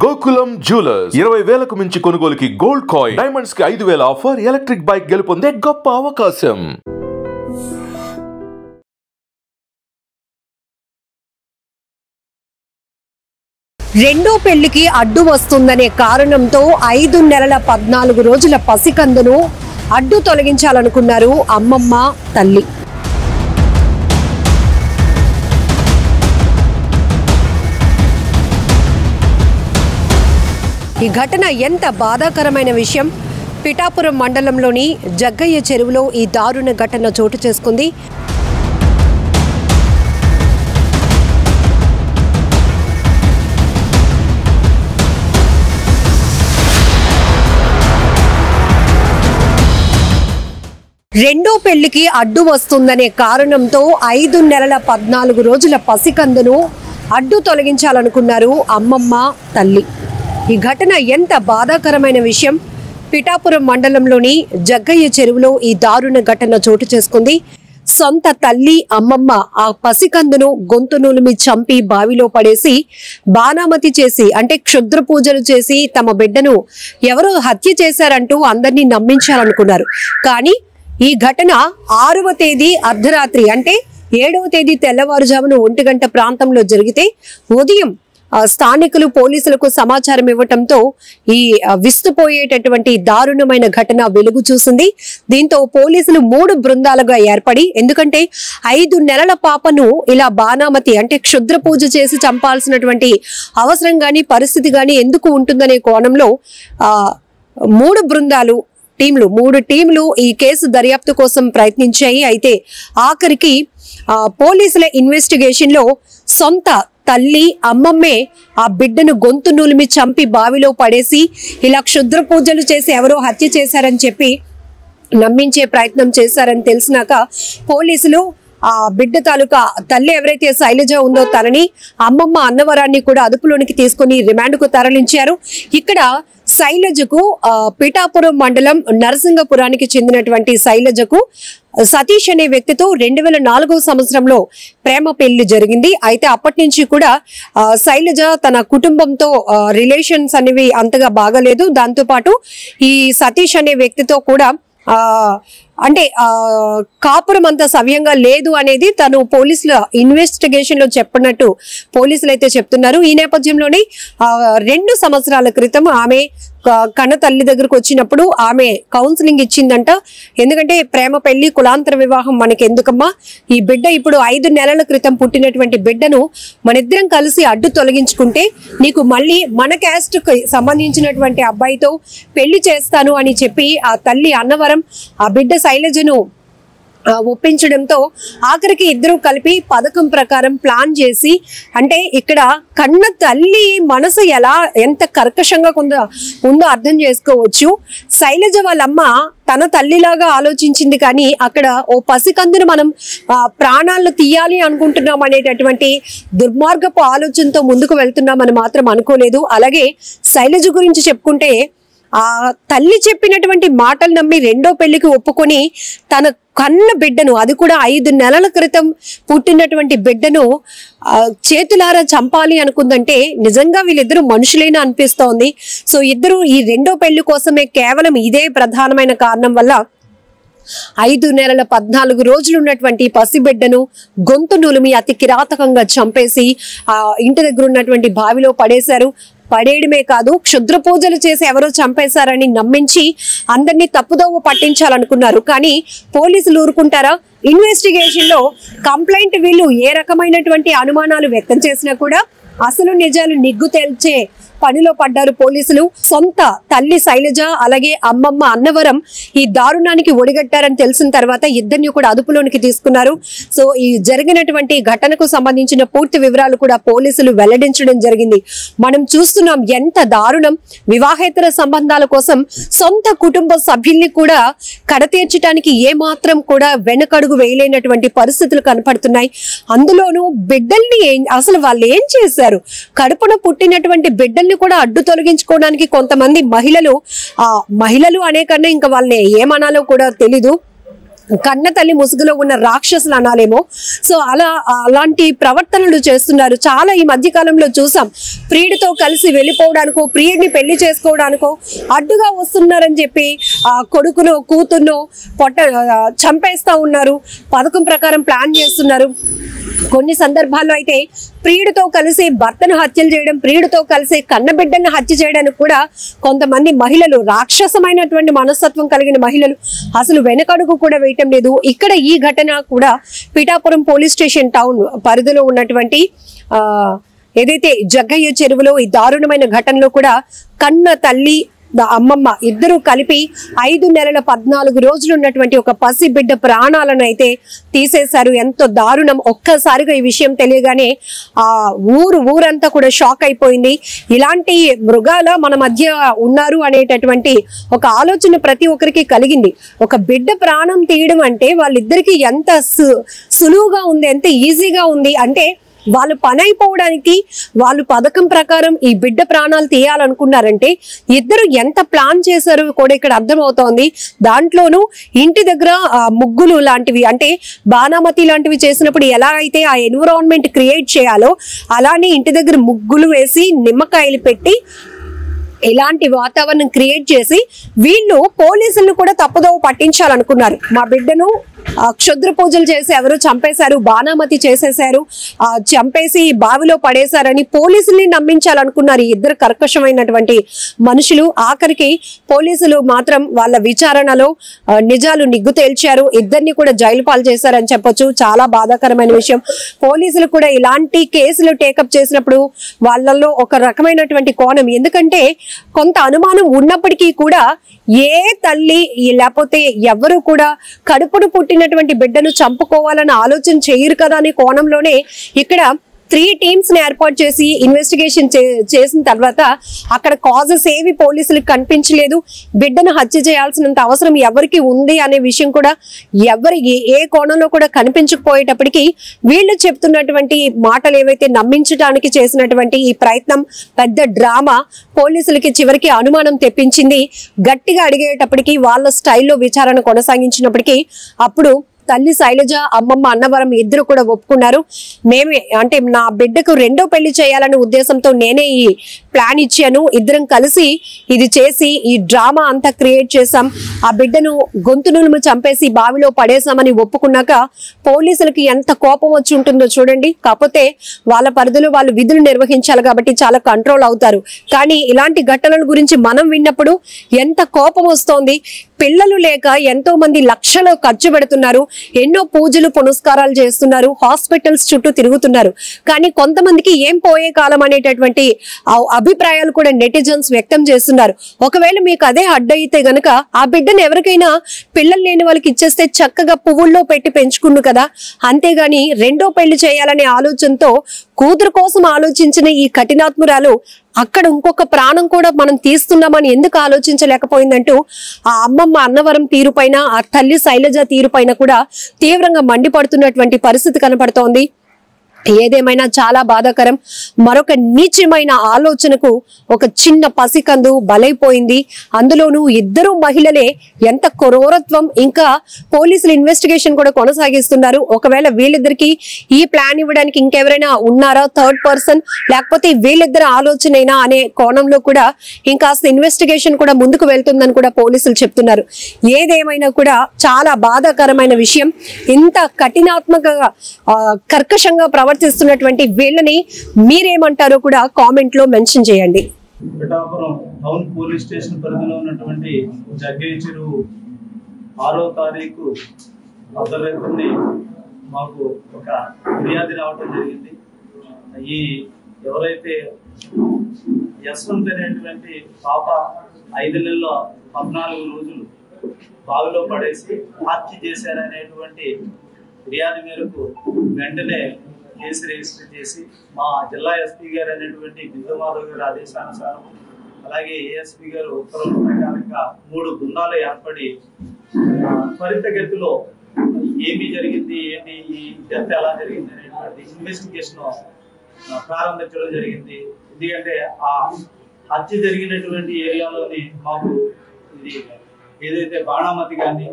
Gokulam jewellers 20,000కు మించి కొనుగోలుకి gold coin, diamonds కి 5,000 ఆఫర్, ఎలక్ట్రిక్ బైక్ గెలుపొందే గొప్ప అవకాశం. రెండో పెళ్లికి అడ్డు వస్తుందనే కారణంతో 5 నెలల 14 రోజుల పసికందును అడ్డు తొలగించాలనుకున్నారు అమ్మమ్మ తల్లి. ఈ ఘటన ఎంత బాధాకరమైన విషయం. పిఠాపురం మండలంలోని జగ్గయ్య చెరువులో ఈ దారుణ ఘటన చోటు చేసుకుంది. రెండో పెళ్లికి అడ్డు వస్తుందనే కారణంతో 5 నెలల 14 రోజుల పసికందును అడ్డు తొలగించాలనుకున్నారు అమ్మమ్మ తల్లి. ఈ ఘటన ఎంత బాధాకరమైన విషయం. పిఠాపురం మండలంలోని జగ్గయ్య చెరువులో ఈ దారుణ ఘటన చోటు చేసుకుంది. సొంత తల్లి అమ్మమ్మ ఆ పసికందును గొంతు నులిమి చంపి బావిలో పడేసి బాణామతి చేసి అంటే క్షుద్ర పూజలు చేసి తమ బిడ్డను ఎవరో హత్య చేశారంటూ అందరినీ నమ్మించాలనుకున్నారు. కానీ ఈ ఘటన 6వ తేదీ అర్ధరాత్రి అంటే 7వ తేదీ తెల్లవారుజామున 1 గంట ప్రాంతంలో జరిగితే ఉదయం స్థానికులు పోలీసులకు సమాచారం ఇవ్వటంతో ఈ విస్తుపోయేటటువంటి దారుణమైన ఘటన వెలుగు చూసింది. దీంతో పోలీసులు 3 బృందాలుగా ఏర్పడి, ఎందుకంటే 5 నెలల పాపను ఇలా బాణామతి అంటే క్షుద్ర పూజ చేసి చంపాల్సినటువంటి అవసరం గాని పరిస్థితి గాని ఎందుకు ఉంటుందనే కోణంలో 3 బృందాలు 3 టీంలు ఈ కేసు దర్యాప్తు కోసం ప్రయత్నించాయి. అయితే ఆఖరికి పోలీసుల ఇన్వెస్టిగేషన్ లో సొంత తల్లి అమ్మమ్మే ఆ బిడ్డను గొంతు నులిమి చంపి బావిలో పడేసి ఇలా క్షుద్ర పూజలు చేసి ఎవరో హత్య చేశారని చెప్పి నమ్మించే ప్రయత్నం చేశారని తెలిసినాక పోలీసులు ఆ బిడ్డ తాలూకా తల్లి ఎవరైతే శైలజ ఉందో తనని అమ్మమ్మ అన్నవరాన్ని కూడా అదుపులోనికి తీసుకుని రిమాండ్కు తరలించారు. ఇక్కడ శైలజకు పిఠాపురం మండలం నరసింగపురానికి చెందినటువంటి శైలజకు సతీష్ అనే వ్యక్తితో 2004వ సంవత్సరంలో ప్రేమ పెళ్లి జరిగింది. అయితే అప్పటి నుంచి కూడా శైలజ తన కుటుంబంతో రిలేషన్స్ అనేవి అంతగా బాగలేదు. దాంతో పాటు ఈ సతీష్ అనే వ్యక్తితో కూడా అంటే కాపురం అంత సవ్యంగా లేదు అనేది తను పోలీసుల ఇన్వెస్టిగేషన్ లో చెప్పినట్టు పోలీసులు అయితే చెప్తున్నారు. ఈ నేపథ్యంలోనే 2 సంవత్సరాల క్రితం ఆమె కన్న తల్లి దగ్గరకు వచ్చినప్పుడు ఆమె కౌన్సిలింగ్ ఇచ్చిందంట. ఎందుకంటే ప్రేమ పెళ్లి కులాంతర వివాహం మనకి ఎందుకమ్మా, ఈ బిడ్డ ఇప్పుడు 5 నెలల క్రితం పుట్టినటువంటి బిడ్డను మనిద్దరం కలిసి అడ్డు తొలగించుకుంటే నీకు మళ్ళీ మన క్యాస్ట్ కి సంబంధించినటువంటి అబ్బాయితో పెళ్లి చేస్తాను అని చెప్పి ఆ తల్లి అన్నవరం ఆ బిడ్డ శైలజను ఒప్పించడంతో ఆఖరికి ఇద్దరు కలిపి పథకం ప్రకారం ప్లాన్ చేసి, అంటే ఇక్కడ కన్న తల్లి మనసు ఎంత కర్కశంగా ఉందో అర్థం చేసుకోవచ్చు. శైలజ వాళ్ళమ్మ తన తల్లిలాగా ఆలోచించింది, కానీ అక్కడ ఓ పసికందును మనం ప్రాణాలను తీయాలి అనుకుంటున్నాం అనేటటువంటి దుర్మార్గపు ఆలోచనతో ముందుకు వెళ్తున్నామని మాత్రం అనుకోలేదు. అలాగే శైలజ గురించి చెప్పుకుంటే ఆ తల్లి చెప్పినటువంటి మాటలు నమ్మి రెండో పెళ్లికి ఒప్పుకొని తన కన్న బిడ్డను, అది కూడా 5 నెలల క్రితం పుట్టినటువంటి బిడ్డను చేతులారా చంపాలి అనుకుందంటే నిజంగా వీళ్ళిద్దరూ మనుషులేనా అనిపిస్తోంది. సో ఇద్దరు ఈ రెండో పెళ్లి కోసమే కేవలం ఇదే ప్రధానమైన కారణం వల్ల 5 నెలల 14 రోజులు ఉన్నటువంటి పసిబిడ్డను గొంతు నులిమి అతి కిరాతకంగా చంపేసి ఆ ఇంటి దగ్గర ఉన్నటువంటి బావిలో పడేశారు. పడేయడమే కాదు, క్షుద్ర పూజలు చేసి ఎవరో చంపేశారని నమ్మించి అందరినీ తప్పుదోవ పట్టించాలనుకున్నారు. కానీ పోలీసులు ఊరుకుంటారా? ఇన్వెస్టిగేషన్ లో కంప్లైంట్ వీళ్ళు ఏ రకమైనటువంటి అనుమానాలు వ్యక్తం చేసినా కూడా అసలు నిజాలు నిగ్గు తేల్చే పనిలో పడ్డారు పోలీసులు. సొంత తల్లి శైలజ అలాగే అమ్మమ్మ అన్నవరం ఈ దారుణానికి ఒడిగట్టారని తెలిసిన తర్వాత ఇద్దరిని కూడా అదుపులోనికి తీసుకున్నారు. సో ఈ జరిగినటువంటి ఘటనకు సంబంధించిన పూర్తి వివరాలు కూడా పోలీసులు వెల్లడించడం జరిగింది. మనం చూస్తున్నాం ఎంత దారుణం. వివాహేతర సంబంధాల కోసం సొంత కుటుంబ సభ్యుల్ని కూడా కడతీర్చడానికి ఏమాత్రం కూడా వెనకడుగు వేయలేనటువంటి పరిస్థితులు కనపడుతున్నాయి. అందులోనూ బిడ్డల్ని అసలు వాళ్ళు ఏం చేశారు? కడుపున పుట్టినటువంటి బిడ్డల్ని కూడా అడ్డు తొలగించుకోవడానికి కొంతమంది మహిళలు అనే కన్నా ఇంకా వాళ్ళని ఏమనాలో కూడా తెలీదు. కన్న తల్లి ముసుగులో ఉన్న రాక్షసులు అనాలేమో. సో అలాంటి ప్రవర్తనలు చేస్తున్నారు. చాలా ఈ మధ్య కాలంలో చూసాం, ప్రియుడితో కలిసి వెళ్ళిపోవడానికో ప్రియుడిని పెళ్లి చేసుకోవడానికో అడ్డుగా వస్తున్నారని చెప్పి కొడుకునో కూతుర్నో చంపేస్తా ఉన్నారు. పథకం ప్రకారం ప్లాన్ చేస్తున్నారు. కొన్ని సందర్భాల్లో అయితే ప్రియుడితో కలిసి భర్తను హత్యలు చేయడం, ప్రియుడితో కలిసి కన్నబిడ్డను హత్య చేయడానికి కూడా కొంతమంది మహిళలు, రాక్షసమైనటువంటి మనస్తత్వం కలిగిన మహిళలు అసలు వెనకడుగు కూడా వేయటం లేదు. ఇక్కడ ఈ ఘటన కూడా పిఠాపురం పోలీస్ స్టేషన్ టౌన్ పరిధిలో ఉన్నటువంటి ఏదైతే జగ్గయ్య చెరువులో ఈ దారుణమైన ఘటనలో కూడా కన్న తల్లి అమ్మమ్మ ఇద్దరు కలిపి 5 నెలల 14 రోజులు ఉన్నటువంటి ఒక పసి బిడ్డ ప్రాణాలను అయితే తీసేశారు. ఎంతో దారుణం. ఒక్కసారిగా ఈ విషయం తెలియగానే ఊరంతా కూడా షాక్ అయిపోయింది. ఇలాంటి మృగాల మన మధ్య ఉన్నారు అనేటటువంటి ఒక ఆలోచన ప్రతి ఒక్కరికి కలిగింది. ఒక బిడ్డ ప్రాణం తీయడం అంటే వాళ్ళిద్దరికి ఎంత సులువుగా ఉంది, ఎంత ఈజీగా ఉంది అంటే వాళ్ళు పని అయిపోవడానికి వాళ్ళు పథకం ప్రకారం ఈ బిడ్డ ప్రాణాలు తీయాలనుకున్నారంటే ఇద్దరు ఎంత ప్లాన్ చేశారు కూడా ఇక్కడ అర్థమవుతోంది. దాంట్లోనూ ఇంటి దగ్గర ముగ్గులు లాంటివి అంటే బాణామతి లాంటివి చేసినప్పుడు ఎలా అయితే ఆ ఎన్విరాన్మెంట్ క్రియేట్ చేయాలో అలానే ఇంటి దగ్గర ముగ్గులు వేసి నిమ్మకాయలు పెట్టి ఇలాంటి వాతావరణం క్రియేట్ చేసి వీళ్ళు పోలీసులను కూడా తప్పుదోవ పట్టించాలనుకున్నారు. మా బిడ్డను క్షుద్ర పూజలు చేసి ఎవరు చంపేశారు, బాణామతి చేసేశారు, చంపేసి బావిలో పడేశారని పోలీసుల్ని నమ్మించాలనుకున్నారు. ఇద్దరు కర్కశమైనటువంటి మనుషులు. ఆఖరికి పోలీసులు మాత్రం వాళ్ళ విచారణలో నిజాలు నిగ్గు తేల్చారు. ఇద్దరిని కూడా జైలు పాలు చేశారని చెప్పొచ్చు. చాలా బాధాకరమైన విషయం. పోలీసులు కూడా ఇలాంటి కేసులు టేకప్ చేసినప్పుడు వాళ్ళల్లో ఒక రకమైనటువంటి కోణం, ఎందుకంటే కొంత అనుమానం ఉన్నప్పటికీ కూడా ఏ తల్లి లేకపోతే ఎవరు కూడా కడుపును పుట్టినటువంటి బిడ్డను చంపుకోవాలని ఆలోచన చేయరు కదా అనే కోణంలోనే ఇక్కడ 3 టీమ్స్ ని ఏర్పాటు చేసి ఇన్వెస్టిగేషన్ చేసిన తర్వాత అక్కడ కాజెస్ ఏవి పోలీసులకు కనిపించలేదు. బిడ్డను హత్య చేయాల్సినంత అవసరం ఎవరికి ఉంది అనే విషయం కూడా ఏ కోణంలో కూడా కనిపించకపోయేటప్పటికీ వీళ్ళు చెప్తున్నటువంటి మాటలు ఏవైతే నమ్మించడానికి చేసినటువంటి ఈ ప్రయత్నం పెద్ద డ్రామా పోలీసులకి చివరికి అనుమానం తెప్పించింది. గట్టిగా అడిగేటప్పటికీ వాళ్ళ స్టైల్లో విచారణ కొనసాగించినప్పటికీ అప్పుడు తల్లి శైలజ, అమ్మమ్మ అన్నవరం ఇద్దరు కూడా ఒప్పుకున్నారు. మేమే అంటే నా బిడ్డకు 2వ పెళ్లి చేయాలనే ఉద్దేశంతో నేనే ఈ ప్లాన్ ఇచ్చాను. ఇద్దరం కలిసి ఇది చేసి ఈ డ్రామా అంతా క్రియేట్ చేసాం. ఆ బిడ్డను గొంతు నులుము చంపేసి బావిలో పడేసామని ఒప్పుకున్నాక పోలీసులకి ఎంత కోపం వచ్చి ఉంటుందో చూడండి. కాకపోతే వాళ్ళ పరిధిలో వాళ్ళు విధులు నిర్వహించాలి కాబట్టి చాలా కంట్రోల్ అవుతారు. కానీ ఇలాంటి ఘటనల గురించి మనం విన్నప్పుడు ఎంత కోపం వస్తోంది. పిల్లలు లేక ఎంతో మంది లక్షలు ఖర్చు పెడుతున్నారు, ఎన్నో పూజలు పునస్కారాలు చేస్తున్నారు, హాస్పిటల్స్ చుట్టూ తిరుగుతున్నారు. కానీ కొంతమందికి ఏం పోయే కాలం అనేటటువంటి అభిప్రాయాలు కూడా నెటిజన్స్ వ్యక్తం చేస్తున్నారు. ఒకవేళ మీకు అదే అడ్డయితే గనక ఆ బిడ్డను ఎవరికైనా పిల్లలు లేని వాళ్ళకి ఇచ్చేస్తే చక్కగా పువ్వుల్లో పెట్టి పెంచుకుండు కదా. అంతేగాని 2వ పెళ్లి చేయాలనే ఆలోచనతో కూతురు కోసం ఆలోచించిన ఈ కఠినాత్మురాలు అక్కడ ఇంకొక ప్రాణం కూడా మనం తీస్తున్నామని ఎందుకు ఆలోచించలేకపోయిందంటూ ఆ అమ్మమ్మ అన్నవరం తీరుపైన, ఆ తల్లి శైలజ తీరుపైన కూడా తీవ్రంగా మండిపడుతున్నటువంటి పరిస్థితి కనపడుతోంది. ఏదేమైనా చాలా బాధాకరం. మరొక నీచమైన ఆలోచనకు ఒక చిన్న పసికందు బలైపోయింది. అందులోనూ ఇద్దరు మహిళలే. ఎంత క్రూరత్వం. ఇంకా పోలీసులు ఇన్వెస్టిగేషన్ కూడా కొనసాగిస్తున్నారు. ఒకవేళ వీళ్ళిద్దరికి ఈ ప్లాన్ ఇవ్వడానికి ఇంకెవరైనా ఉన్నారా, థర్డ్ పర్సన్, లేకపోతే వీళ్ళిద్దరు ఆలోచనైనా అనే కోణంలో కూడా ఇంకాస్త ఇన్వెస్టిగేషన్ కూడా ముందుకు వెళ్తుందని కూడా పోలీసులు చెప్తున్నారు. ఏదేమైనా కూడా చాలా బాధాకరమైన విషయం. ఇంత కఠినాత్మకంగా కర్కశంగా ప్రవర్తిస్తున్నటువంటి వీళ్ళని మీరేమంటారో కూడా కామెంట్ లో మెన్షన్ చేయండి. పిఠాపురం టౌన్ పోలీస్ స్టేషన్ పరిధిలో ఉన్నటువంటి జగ్గయ్య చెరువు 6వ తారీఖు అర్ధరాత్రి మాకు ఒక ఫిర్యాదు రావడం జరిగింది. ఈ ఎవరైతే యశ్వంత్ అనేటువంటి పాప 5 నెలల 14 రోజులు బావిలో పడేసి హత్య చేశారనేటువంటి ఫిర్యాదు మేరకు వెంటనే కేసు రిజిస్టర్ చేసి మా జిల్లా ఎస్పీ గారు అనేటువంటి బిందుమాధవ్ గారి ఆదేశానుసారం అలాగే ఏఎస్పీ గారు ఉత్తర్వుల ప్రకారంగా 3 బృందాలు ఏర్పడి త్వరితగతిలో ఏమి జరిగింది, ఏంటి ఈ డెత్ ఎలా జరిగింది అనేటువంటి ఇన్వెస్టిగేషన్ ప్రారంభించడం జరిగింది. ఎందుకంటే ఆ హత్య జరిగినటువంటి ఏరియాలోని మాకు ఇది ఏదైతే బాణామతి కానీ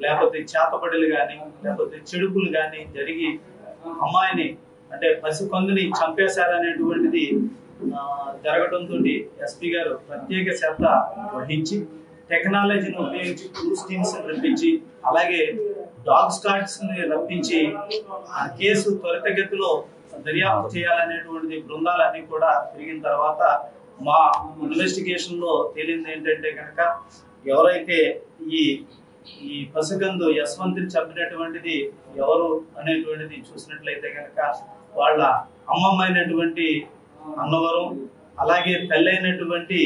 లేకపోతే చేతబడులు కానీ లేకపోతే చెడుపులు కానీ జరిగి అమ్మాయిని అంటే పసికందుని చంపేశారనేటువంటిది జరగడంతో ఎస్పీ గారు ప్రత్యేక శ్రద్ధ వహించి టెక్నాలజీని ఉపయోగించి క్రూస్ టీమ్స్ రప్పించి అలాగే డాగ్ స్క్వాడ్స్ ని రప్పించి ఆ కేసు త్వరితగతిలో దర్యాప్తు చేయాలనేటువంటిది బృందాలన్నీ కూడా తిరిగిన తర్వాత మా ఇన్వెస్టిగేషన్ లో తేలింది ఏంటంటే కనుక ఎవరైతే ఈ పసికందు యశ్వంత్ని చంపినటువంటిది ఎవరు అనేటువంటిది చూసినట్లయితే కనుక వాళ్ళ అమ్మమ్మ అయినటువంటి అన్నవరం అలాగే తల్లి అయినటువంటి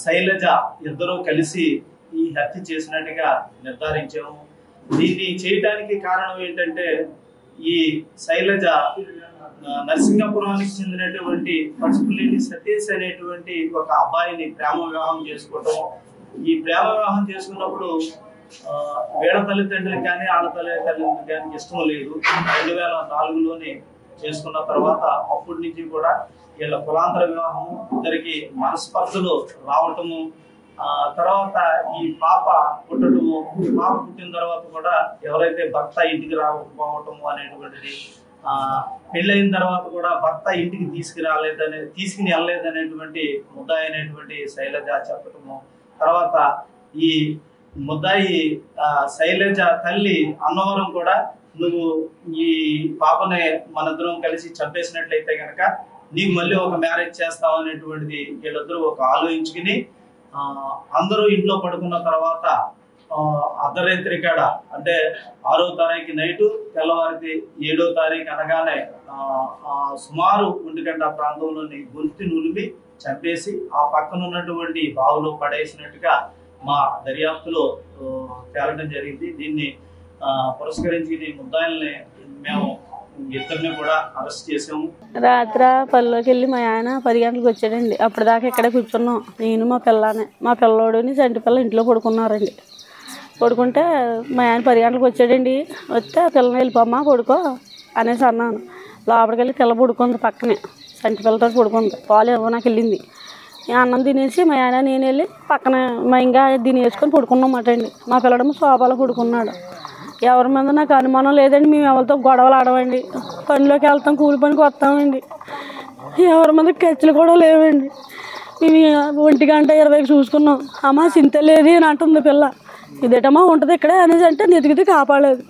శైలజ ఇద్దరూ కలిసి ఈ హత్య చేసినట్టుగా నిర్ధారించాము. దీన్ని చేయడానికి కారణం ఏంటంటే ఈ శైలజ నరసింగపురానికి చెందినటువంటి పసుపులేని సతీష్ అనేటువంటి ఒక అబ్బాయిని ప్రేమ వివాహం చేసుకోవటం. ఈ ప్రేమ వివాహం చేసుకున్నప్పుడు వీళ్ళ తల్లిదండ్రులకు కానీ ఆడ తల్లిదండ్రులకు కానీ ఇష్టం లేదు. 2004లోనే చేసుకున్న తర్వాత అప్పటి నుంచి కూడా వీళ్ళ కులాంతర వివాహం, ఇద్దరికి మనస్పర్ధలు రావటము, తర్వాత ఈ పాప పుట్టడము, ఈ పాప పుట్టిన తర్వాత కూడా ఎవరైతే భర్త ఇంటికి రాకపోవటము అనేటువంటిది, పెళ్ళైన తర్వాత కూడా భర్త ఇంటికి తీసుకుని వెళ్ళలేదనేటువంటి ముద్దాయి అయినటువంటి శైలజ చెప్పటము, తర్వాత ఈ ముద్దాయి శైలజ తల్లి అన్నవరం కూడా నువ్వు ఈ పాపని మనిద్దరం కలిసి చంపేసినట్లయితే కనుక నీకు మళ్ళీ ఒక మ్యారేజ్ చేస్తావు అనేటువంటిది వీళ్ళిద్దరూ ఒక ఆలోచించుకుని అందరూ ఇంట్లో పడుకున్న తర్వాత అర్ధరాత్రి కాడ అంటే 6వ తారీఖు నైటు తెల్లవారికి 7వ తారీఖు అనగానే సుమారు 1 గంట ప్రాంతంలోని గొంతు నులిమి చంపేసి ఆ పక్కన ఉన్నటువంటి బావులో పడేసినట్టుగా మా దర్యాప్తులో తేలడం జరిగింది. దీన్ని పురస్కరించి ముద్దాయిల్ని మేము ఇద్దరిని కూడా అరెస్ట్ చేసాము. రాత్రి పనిలోకి వెళ్ళి మా ఆయన 10 గంటలకు వచ్చాడండి. అప్పటిదాకా ఇక్కడే కూర్చున్నాం, నేను మా పిల్లనే. మా పిల్లోడిని చంటి పిల్ల ఇంట్లో పడుకున్నారండి. పడుకుంటే మా ఆయన 10 గంటలకు వచ్చాడండి. వస్తే పిల్లని వెళ్ళిపోమ్మా పడుకో అనేసి అన్నాను. లోపలికి వెళ్ళి పిల్ల పడుకుంది, పక్కనే చంటి పిల్లతో పడుకుంది. పాలు ఏమో నాకు వెళ్ళింది. అన్నం తినేసి మా ఆయన నేను వెళ్ళి పక్కన మా ఇంకా తినేసుకొని పడుకున్నమాట అండి. మా పిల్లడేమో సోఫాలో పడుకున్నాడు. ఎవరి మీద నాకు అనుమానం లేదండి. మేము ఎవరితో గొడవలు ఆడమండి. పనిలోకి వెళ్తాం, కూలి పనికి వస్తామండి. ఎవరి మీద ఖర్చులు కూడా లేవండి. మేము 1 గంట 20కి చూసుకున్నాం. అమ్మ చింత లేదు అని అంటుంది పిల్ల. ఇదేటమ్మా ఉంటుంది ఇక్కడే అనేసి అంటే నెతికితే కాపాడలేదు.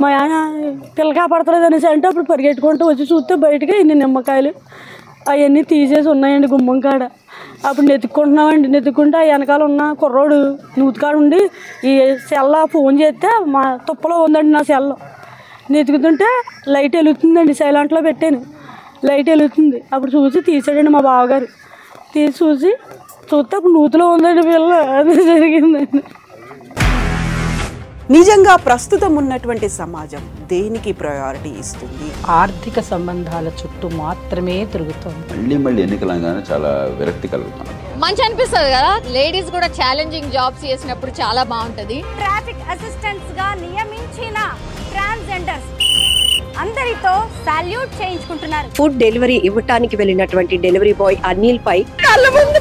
మా ఆయన పిల్ల కాపాడతలేదు అనేసి అంటే అప్పుడు పరిగెట్టుకుంటూ వచ్చి చూస్తే బయటకి ఇన్ని నిమ్మకాయలు అవన్నీ తీసేసి ఉన్నాయండి గుమ్మం కాడ. అప్పుడు నెతుక్కుంటున్నామండి. నెతుక్కుంటే ఆ వెనకాల ఉన్న కుర్రోడు నూతికాడు ఉండి ఈ సెల్ల ఫోన్ చేస్తే మా తుప్పలో ఉందండి నా సెల్లో. నెతుకుతుంటే లైట్ వెలుగుతుందండి. సైలెంట్లో పెట్టాను, లైట్ వెలుగుతుంది. అప్పుడు చూసి తీసాడండి మా బావగారు. తీసి చూస్తే అప్పుడు నూతిలో ఉందండి పిల్ల. అది జరిగిందండి. నిజంగా ప్రస్తుతం ఉన్నటువంటి సమాజం దేనికి ప్రయారిటీ ఇస్తుంది? ఆర్థిక సంబంధాల చుట్టూ మాత్రమే తిరుగుతుంది. మళ్ళీ ఎన్నికలంగానే చాలా విరక్తి కలుగుతాం. మంచి అనిపిస్తుంది కదా, లేడీస్ కూడా ఛాలెంజింగ్ జాబ్స్ చేసినప్పుడు చాలా బాగుంటది. ట్రాఫిక్ అసిస్టెంట్స్ గా నియమించిన ట్రాన్స్జెండర్స్ అందరితో సాల్యూట్ చేయించుకుంటున్నారు. ఫుడ్ డెలివరీ ఇవ్వటానికి వెళ్ళినటువంటి డెలివరీ బాయ్ అనిల్ పై కళ్ళ ముందు